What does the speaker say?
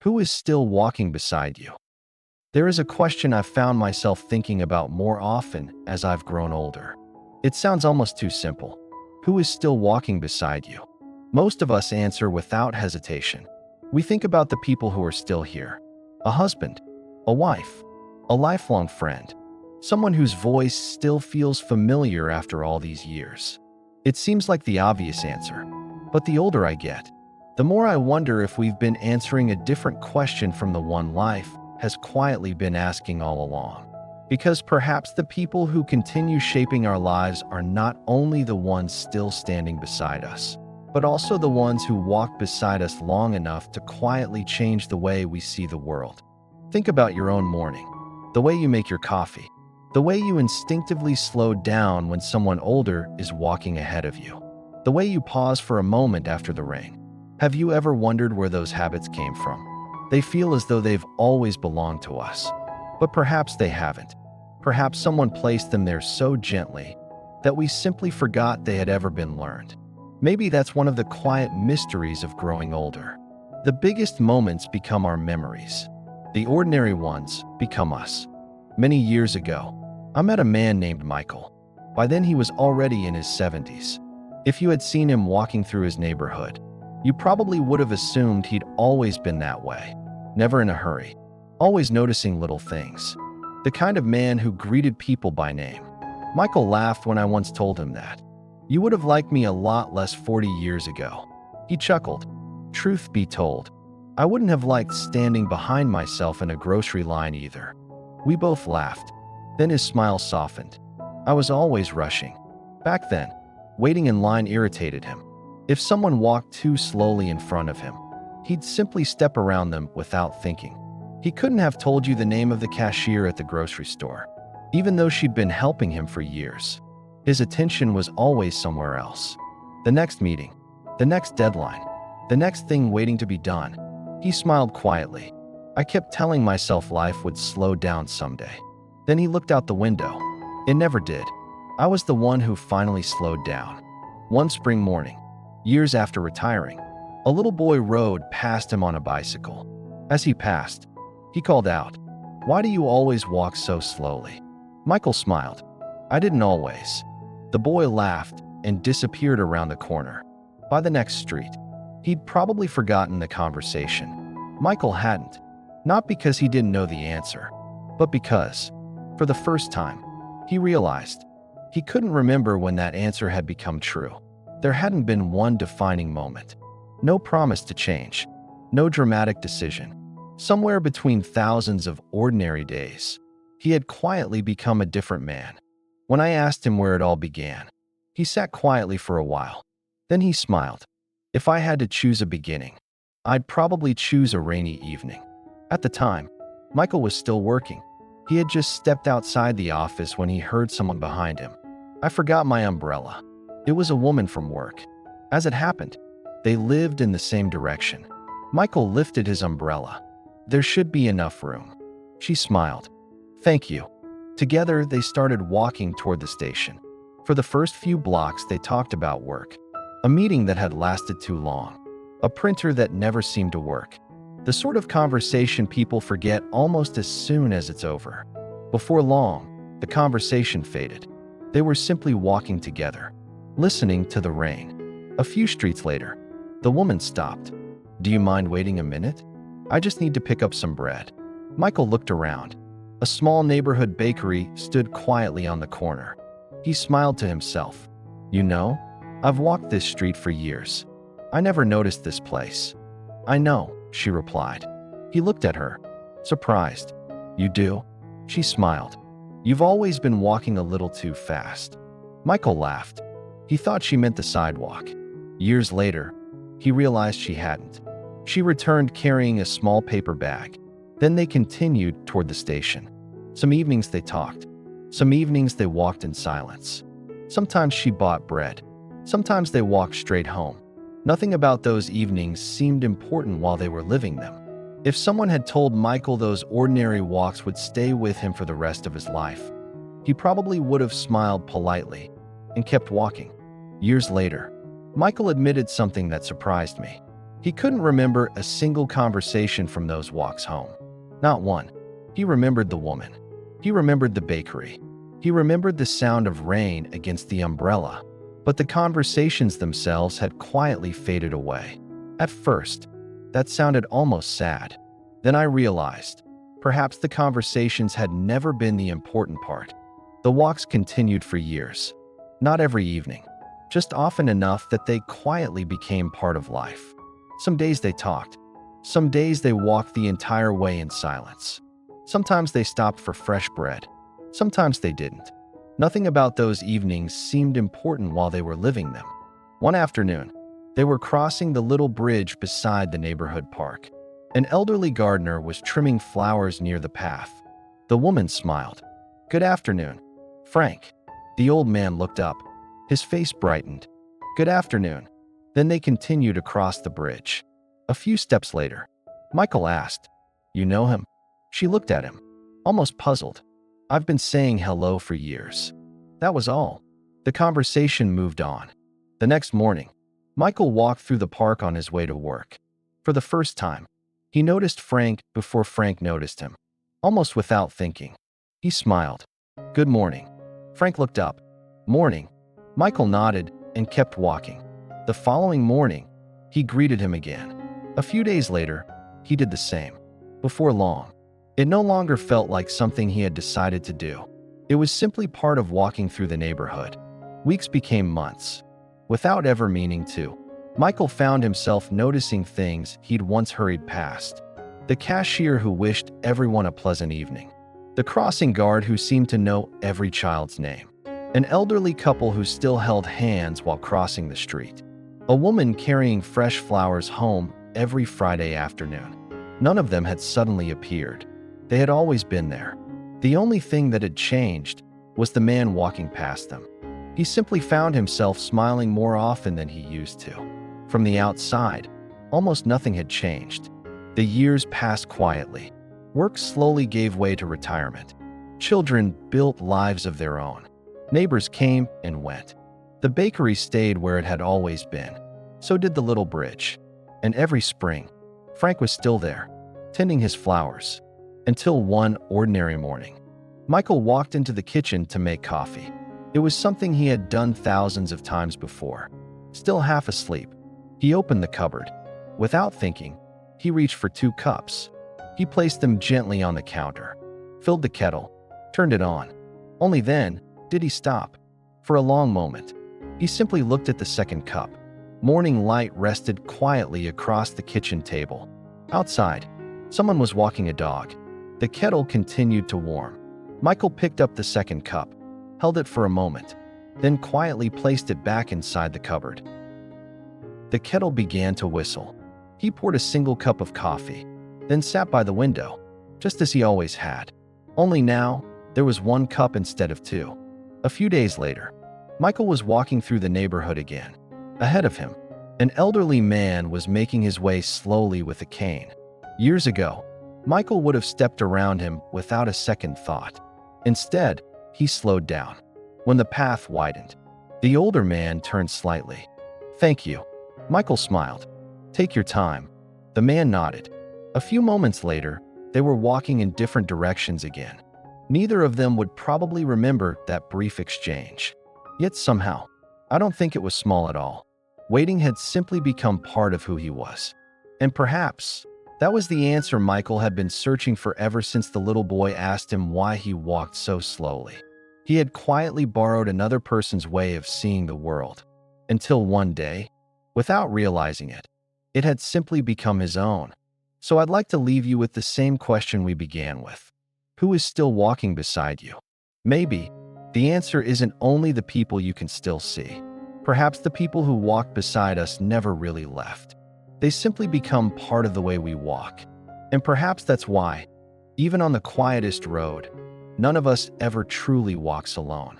Who is still walking beside you? There is a question I've found myself thinking about more often as I've grown older. It sounds almost too simple. Who is still walking beside you? Most of us answer without hesitation. We think about the people who are still here. A husband, a wife, a lifelong friend, someone whose voice still feels familiar after all these years. It seems like the obvious answer, but the older I get, the more I wonder if we've been answering a different question from the one life has quietly been asking all along. Because perhaps the people who continue shaping our lives are not only the ones still standing beside us, but also the ones who walked beside us long enough to quietly change the way we see the world. Think about your own morning, the way you make your coffee, the way you instinctively slow down when someone older is walking ahead of you, the way you pause for a moment after the rain. Have you ever wondered where those habits came from? They feel as though they've always belonged to us, but perhaps they haven't. Perhaps someone placed them there so gently that we simply forgot they had ever been learned. Maybe that's one of the quiet mysteries of growing older. The biggest moments become our memories. The ordinary ones become us. Many years ago, I met a man named Michael. By then he was already in his 70s. If you had seen him walking through his neighborhood, you probably would have assumed he'd always been that way. Never in a hurry, always noticing little things. The kind of man who greeted people by name. Michael laughed when I once told him that. You would have liked me a lot less 40 years ago. He chuckled. Truth be told, I wouldn't have liked standing behind myself in a grocery line either. We both laughed. Then his smile softened. I was always rushing. Back then, waiting in line irritated him. If someone walked too slowly in front of him, he'd simply step around them without thinking. He couldn't have told you the name of the cashier at the grocery store, even though she'd been helping him for years. His attention was always somewhere else. The next meeting, the next deadline, the next thing waiting to be done. He smiled quietly. I kept telling myself life would slow down someday. Then he looked out the window. It never did. I was the one who finally slowed down. One spring morning, years after retiring, a little boy rode past him on a bicycle. As he passed, he called out, "Why do you always walk so slowly?" Michael smiled. I didn't always. The boy laughed and disappeared around the corner. By the next street, he'd probably forgotten the conversation. Michael hadn't. Not because he didn't know the answer, but because, for the first time, he realized he couldn't remember when that answer had become true. There hadn't been one defining moment. No promise to change. No dramatic decision. Somewhere between thousands of ordinary days, he had quietly become a different man. When I asked him where it all began, he sat quietly for a while. Then he smiled. If I had to choose a beginning, I'd probably choose a rainy evening. At the time, Michael was still working. He had just stepped outside the office when he heard someone behind him. I forgot my umbrella. It was a woman from work. As it happened, they lived in the same direction. Michael lifted his umbrella. There should be enough room. She smiled. Thank you. Together, they started walking toward the station. For the first few blocks, they talked about work. A meeting that had lasted too long. A printer that never seemed to work. The sort of conversation people forget almost as soon as it's over. Before long, the conversation faded. They were simply walking together, listening to the rain. A few streets later, the woman stopped. Do you mind waiting a minute? I just need to pick up some bread. Michael looked around. A small neighborhood bakery stood quietly on the corner. He smiled to himself. You know, I've walked this street for years. I never noticed this place. I know, she replied. He looked at her, surprised. You do? She smiled. You've always been walking a little too fast. Michael laughed. He thought she meant the sidewalk. Years later, he realized she hadn't. She returned carrying a small paper bag. Then they continued toward the station. Some evenings they talked. Some evenings they walked in silence. Sometimes she bought bread. Sometimes they walked straight home. Nothing about those evenings seemed important while they were living them. If someone had told Michael those ordinary walks would stay with him for the rest of his life, he probably would have smiled politely and kept walking. Years later, Michael admitted something that surprised me. He couldn't remember a single conversation from those walks home. Not one. He remembered the woman. He remembered the bakery. He remembered the sound of rain against the umbrella. But the conversations themselves had quietly faded away. At first, that sounded almost sad. Then I realized, perhaps the conversations had never been the important part. The walks continued for years. Not every evening, just often enough that they quietly became part of life. Some days they talked. Some days they walked the entire way in silence. Sometimes they stopped for fresh bread. Sometimes they didn't. Nothing about those evenings seemed important while they were living them. One afternoon, they were crossing the little bridge beside the neighborhood park. An elderly gardener was trimming flowers near the path. The woman smiled. "Good afternoon, Frank." The old man looked up. His face brightened. "Good afternoon." Then they continued across the bridge. A few steps later, Michael asked, "You know him?" She looked at him, almost puzzled. "I've been saying hello for years." That was all. The conversation moved on. The next morning, Michael walked through the park on his way to work. For the first time, he noticed Frank before Frank noticed him, almost without thinking. He smiled. "Good morning." Frank looked up. "Morning." Michael nodded and kept walking. The following morning, he greeted him again. A few days later, he did the same. Before long, it no longer felt like something he had decided to do. It was simply part of walking through the neighborhood. Weeks became months. Without ever meaning to, Michael found himself noticing things he'd once hurried past. The cashier who wished everyone a pleasant evening. The crossing guard who seemed to know every child's name. An elderly couple who still held hands while crossing the street. A woman carrying fresh flowers home every Friday afternoon. None of them had suddenly appeared. They had always been there. The only thing that had changed was the man walking past them. He simply found himself smiling more often than he used to. From the outside, almost nothing had changed. The years passed quietly. Work slowly gave way to retirement. Children built lives of their own. Neighbors came and went. The bakery stayed where it had always been. So did the little bridge. And every spring, Frank was still there, tending his flowers. Until one ordinary morning, Michael walked into the kitchen to make coffee. It was something he had done thousands of times before. Still half asleep, he opened the cupboard. Without thinking, he reached for 2 cups. He placed them gently on the counter, filled the kettle, turned it on. Only then did he stop. For a long moment, he simply looked at the second cup. Morning light rested quietly across the kitchen table. Outside, someone was walking a dog. The kettle continued to warm. Michael picked up the second cup, held it for a moment, then quietly placed it back inside the cupboard. The kettle began to whistle. He poured a single cup of coffee, then sat by the window, just as he always had. Only now, there was 1 cup instead of 2. A few days later, Michael was walking through the neighborhood again. Ahead of him, an elderly man was making his way slowly with a cane. Years ago, Michael would have stepped around him without a second thought. Instead, he slowed down. When the path widened, the older man turned slightly. "Thank you." Michael smiled. "Take your time." The man nodded. A few moments later, they were walking in different directions again. Neither of them would probably remember that brief exchange. Yet somehow, I don't think it was small at all. Waiting had simply become part of who he was. And perhaps that was the answer Michael had been searching for ever since the little boy asked him why he walked so slowly. He had quietly borrowed another person's way of seeing the world, until one day, without realizing it, it had simply become his own. So I'd like to leave you with the same question we began with. Who is still walking beside you? Maybe the answer isn't only the people you can still see. Perhaps the people who walked beside us never really left. They simply become part of the way we walk. And perhaps that's why, even on the quietest road, none of us ever truly walks alone.